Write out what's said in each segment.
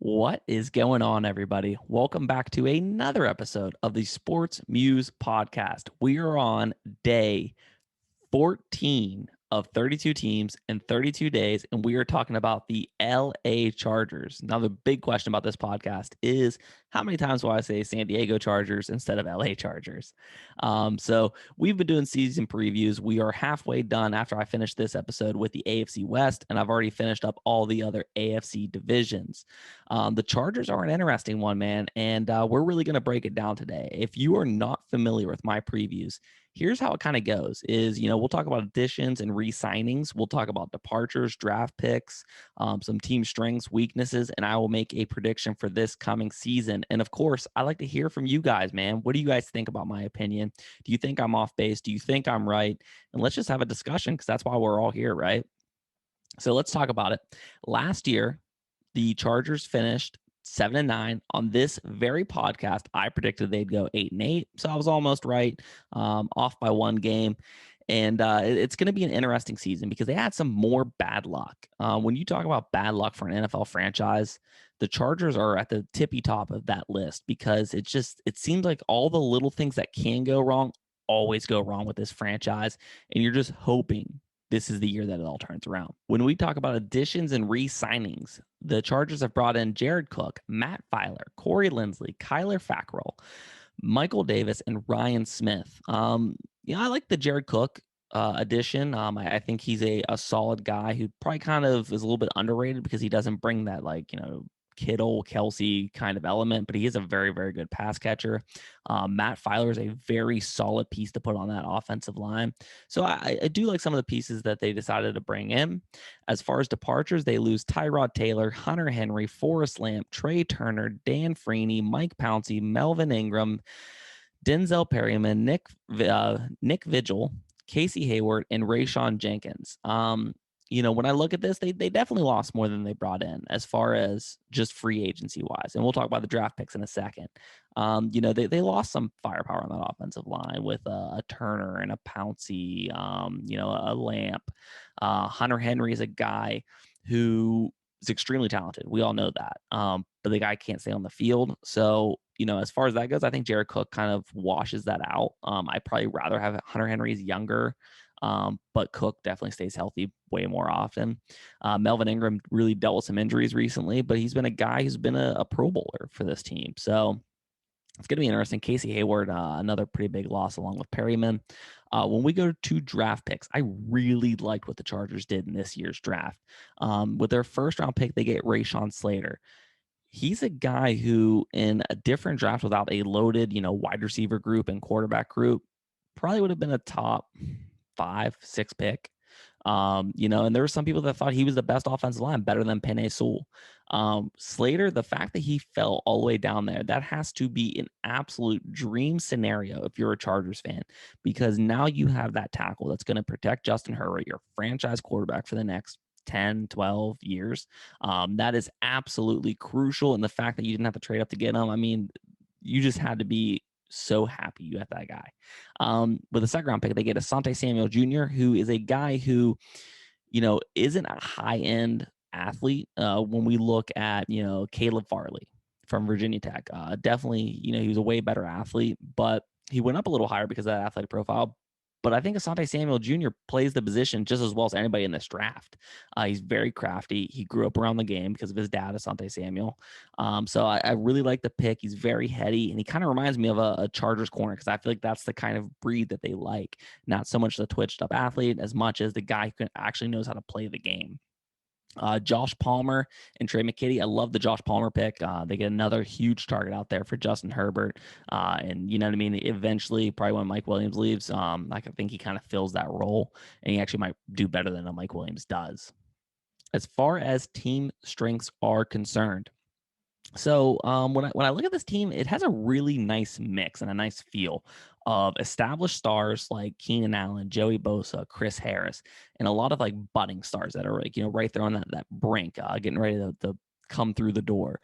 What is going on, everybody? Welcome back to another episode of the Sports Muse podcast. We are on day 14 of 32 teams in 32 days, and we are talking about the LA Chargers. Now, the big question about this podcast is how many times will I say San Diego Chargers instead of LA Chargers? So we've been doing season previews. We are halfway done after I finished this episode with the AFC West, and I've already finished up all the other AFC divisions. The Chargers are an interesting one, man, and we're really going to break it down today. If you are not familiar with my previews, here's how it kind of goes is, we'll talk about additions and re-signings. We'll talk about departures, draft picks, some team strengths, weaknesses, and I will make a prediction for this coming season. And of course, I like to hear from you guys, man. What do you guys think about my opinion? Do you think I'm off base? Do you think I'm right? And let's just have a discussion because that's why we're all here, right? So let's talk about it. Last year, the Chargers finished 7-9. On this very podcast, I predicted they'd go 8-8. So I was almost right, off by one game. And it's going to be an interesting season because they had some more bad luck. When you talk about bad luck for an NFL franchise, the Chargers are at the tippy top of that list because it seems like all the little things that can go wrong always go wrong with this franchise. And you're just hoping this is the year that it all turns around. When we talk about additions and re-signings, the Chargers have brought in Jared Cook, Matt Filer, Corey Linsley, Kyler Fackrell, Michael Davis, and Ryan Smith. I like the Jared Cook addition. I think he's a solid guy who probably kind of is a little bit underrated because he doesn't bring that Kittle, Kelsey kind of element, but he is a very, very good pass catcher. Matt Filer is a very solid piece to put on that offensive line. So I do like some of the pieces that they decided to bring in. As far as departures, they lose Tyrod Taylor, Hunter Henry, Forrest Lamp, Trey Turner, Dan Freeney, Mike Pouncey, Melvin Ingram, Denzel Perryman, Nick Vigil, Casey Hayward, and Raeshawn Jenkins. When I look at this, they definitely lost more than they brought in as far as just free agency wise. And we'll talk about the draft picks in a second. They lost some firepower on that offensive line with a Turner and a Pouncey, a Lamp. Hunter Henry is a guy who is extremely talented. We all know that. But the guy can't stay on the field. So, as far as that goes, I think Jared Cook kind of washes that out. I'd probably rather have Hunter Henry's younger, but Cook definitely stays healthy way more often. Melvin Ingram really dealt with some injuries recently, but he's been a guy who's been a Pro Bowler for this team. So it's going to be interesting. Casey Hayward, another pretty big loss along with Perryman. When we go to draft picks, I really liked what the Chargers did in this year's draft. With their first round pick, they get Raeshawn Slater. He's a guy who, in a different draft without a loaded, wide receiver group and quarterback group, probably would have been a top 5, 6 pick. And there were some people that thought he was the best offensive line, better than Penei Sewell. Slater, the fact that he fell all the way down there, that has to be an absolute dream scenario if you're a Chargers fan, because now you have that tackle that's going to protect Justin Herbert, your franchise quarterback for the next 10, 12 years. That is absolutely crucial. And the fact that you didn't have to trade up to get him, I mean, you just had to be so happy you got that guy. With a second round pick, they get Asante Samuel Jr., who is a guy who, isn't a high end athlete. When we look at, Caleb Farley from Virginia Tech, definitely, he was a way better athlete, but he went up a little higher because of that athletic profile. But I think Asante Samuel Jr. plays the position just as well as anybody in this draft. He's very crafty. He grew up around the game because of his dad, Asante Samuel. So I really like the pick. He's very heady, and he kind of reminds me of a Chargers corner because I feel like that's the kind of breed that they like. Not so much the twitched up athlete as much as the guy who actually knows how to play the game. Josh Palmer and Trey McKitty. I love the Josh Palmer pick. They get another huge target out there for Justin Herbert. And you know what I mean? Eventually, probably when Mike Williams leaves, I think he kind of fills that role, and he actually might do better than a Mike Williams does. As far as team strengths are concerned, so when I look at this team, it has a really nice mix and a nice feel of established stars like Keenan Allen, Joey Bosa, Chris Harris, and a lot of like budding stars that are right there on that brink, getting ready to come through the door.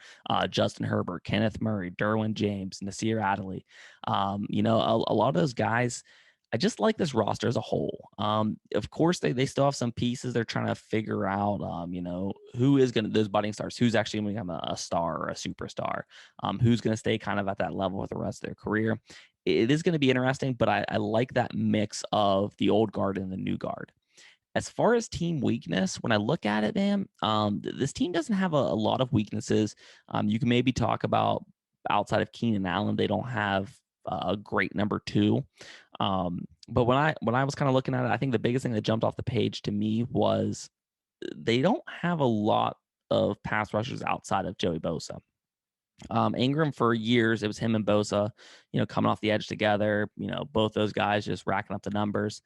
Justin Herbert, Kenneth Murray, Darwin James, Nasir Adderley. A lot of those guys, I just like this roster as a whole. Of course, they still have some pieces they're trying to figure out. Who is going to those budding stars? Who's actually going to become a star or a superstar? Who's going to stay kind of at that level with the rest of their career? It is going to be interesting, but I like that mix of the old guard and the new guard. As far as team weakness, when I look at it, man, this team doesn't have a lot of weaknesses. You can maybe talk about outside of Keenan Allen, they don't have a great number two. But when I was kind of looking at it, I think the biggest thing that jumped off the page to me was they don't have a lot of pass rushers outside of Joey Bosa. Ingram for years, it was him and Bosa, coming off the edge together. Both those guys just racking up the numbers.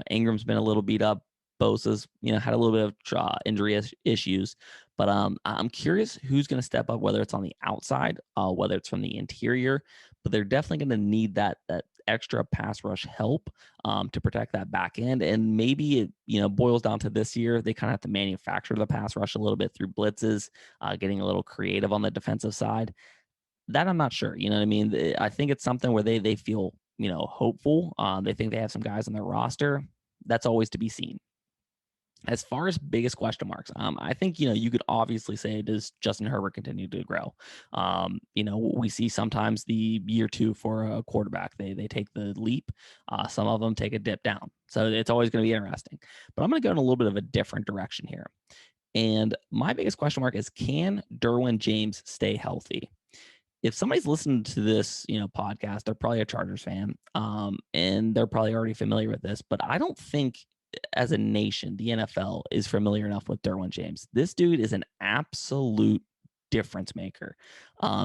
Ingram's been a little beat up. Bosa's, had a little bit of injury issues. But I'm curious who's going to step up, whether it's on the outside, whether it's from the interior. But they're definitely going to need that extra pass rush help to protect that back end. And maybe it, boils down to this year. They kind of have to manufacture the pass rush a little bit through blitzes, getting a little creative on the defensive side. That I'm not sure. You know what I mean? I think it's something where they feel, hopeful. They think they have some guys on their roster. That's always to be seen. As far as biggest question marks, I think, you could obviously say, does Justin Herbert continue to grow? We see sometimes the year two for a quarterback, they take the leap. Some of them take a dip down. So it's always going to be interesting. But I'm going to go in a little bit of a different direction here. And my biggest question mark is, can Derwin James stay healthy? If somebody's listening to this, podcast, they're probably a Chargers fan, and they're probably already familiar with this. But I don't think, as a nation, the NFL is familiar enough with Derwin James. This dude is an absolute difference maker.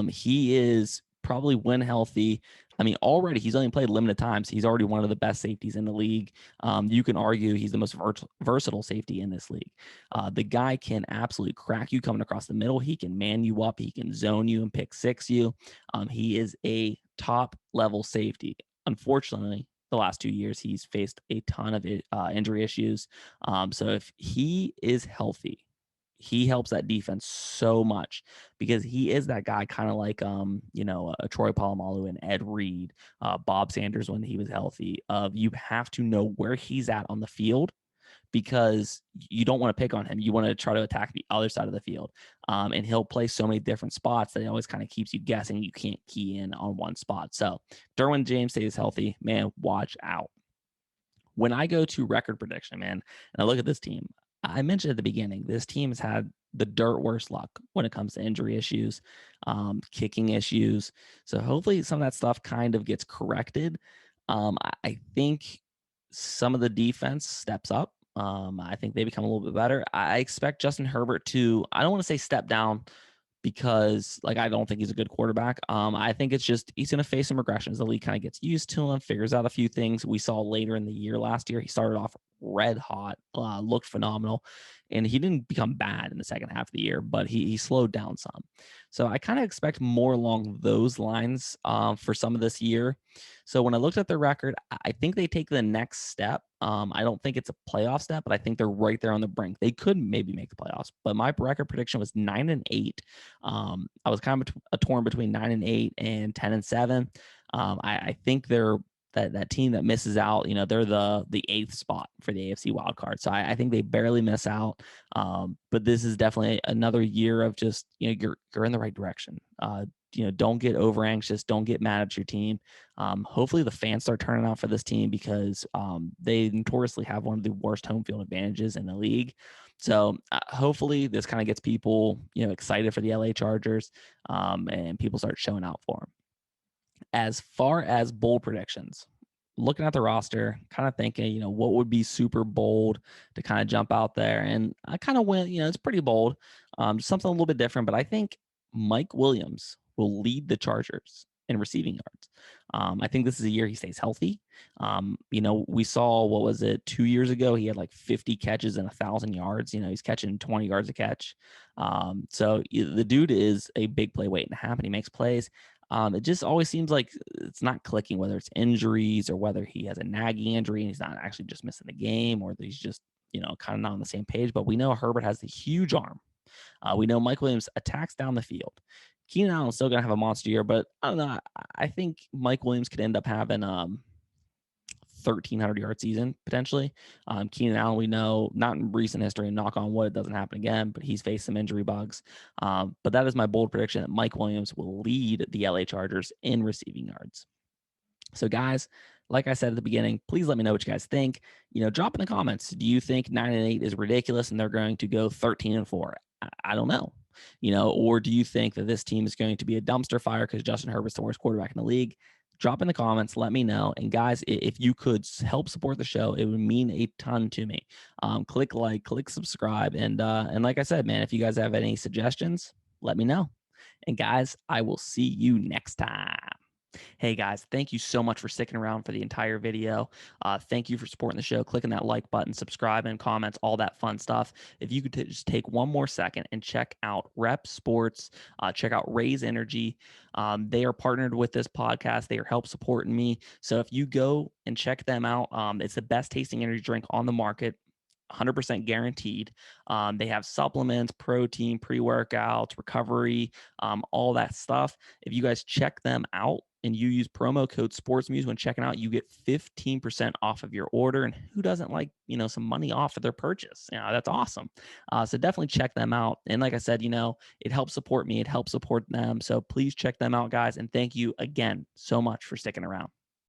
He is probably, when healthy, I mean, already he's only played limited times. He's already one of the best safeties in the league. You can argue he's the most versatile safety in this league. The guy can absolutely crack you coming across the middle. He can man you up. He can zone you and pick six you. He is a top level safety. Unfortunately, the last 2 years, he's faced a ton of injury issues. So if he is healthy, he helps that defense so much, because he is that guy, kind of like a Troy Polamalu and Ed Reed, Bob Sanders when he was healthy. You have to know where he's at on the field, because you don't want to pick on him. You want to try to attack the other side of the field. And he'll play so many different spots that it always kind of keeps you guessing. You can't key in on one spot. So Derwin James stays healthy, man, watch out. When I go to record prediction, man, and I look at this team, I mentioned at the beginning, this team has had the dirt worst luck when it comes to injury issues, kicking issues. So hopefully some of that stuff kind of gets corrected. I think some of the defense steps up. I think they become a little bit better. I expect Justin Herbert to, I don't want to say step down, because I don't think he's a good quarterback. I think it's just he's going to face some regressions. The league kind of gets used to him, figures out a few things. We saw later in the year last year, he started off red hot, looked phenomenal, and he didn't become bad in the second half of the year, but he slowed down some. So I kind of expect more along those lines for some of this year. So when I looked at their record, I think they take the next step. I don't think it's a playoff step, but I think they're right there on the brink. They could maybe make the playoffs, but my record prediction was 9-8. I was kind of a torn between 9-8 and 10-7. I think they're that team that misses out. They're the eighth spot for the AFC wild card. So I think they barely miss out. But this is definitely another year of just, you're in the right direction. Don't get over anxious. Don't get mad at your team. Hopefully the fans start turning out for this team, because they notoriously have one of the worst home field advantages in the league. So hopefully this kind of gets people, excited for the LA Chargers, and people start showing out for them. As far as bold predictions, looking at the roster, kind of thinking, what would be super bold to kind of jump out there. And I kind of went, it's pretty bold, something a little bit different, but I think Mike Williams will lead the Chargers in receiving yards. I think this is a year he stays healthy. We saw, what was it, 2 years ago, he had like 50 catches and 1,000 yards. He's catching 20 yards a catch. So the dude is a big play waiting to happen. He makes plays. It just always seems like it's not clicking, whether it's injuries or whether he has a nagging injury and he's not actually just missing the game, or he's just, kind of not on the same page. But we know Herbert has the huge arm. We know Mike Williams attacks down the field. Keenan Allen's still going to have a monster year, but I don't know. I think Mike Williams could end up having 1,300 yard season potentially. Keenan Allen, we know, not in recent history, and knock on wood, it doesn't happen again, but he's faced some injury bugs. But that is my bold prediction that Mike Williams will lead the LA Chargers in receiving yards. So, guys, like I said at the beginning, please let me know what you guys think. Drop in the comments. Do you think 9-8 is ridiculous and they're going to go 13-4? I don't know. Or do you think that this team is going to be a dumpster fire because Justin Herbert's the worst quarterback in the league? Drop in the comments. Let me know. And guys, if you could help support the show, it would mean a ton to me. Click like, click subscribe, and like I said, man, if you guys have any suggestions, let me know. And guys, I will see you next time. Hey guys, thank you so much for sticking around for the entire video. Thank you for supporting the show, clicking that like button, subscribing, comments, all that fun stuff. If you could just take one more second and check out Rep Sports, check out Raise Energy. They are partnered with this podcast. They are help supporting me. So if you go and check them out, it's the best tasting energy drink on the market. 100% guaranteed. They have supplements, protein, pre-workouts, recovery, all that stuff. If you guys check them out and you use promo code SportsMuse when checking out, you get 15% off of your order. And who doesn't like, some money off of their purchase? That's awesome. So definitely check them out. And like I said, it helps support me. It helps support them. So please check them out, guys. And thank you again so much for sticking around.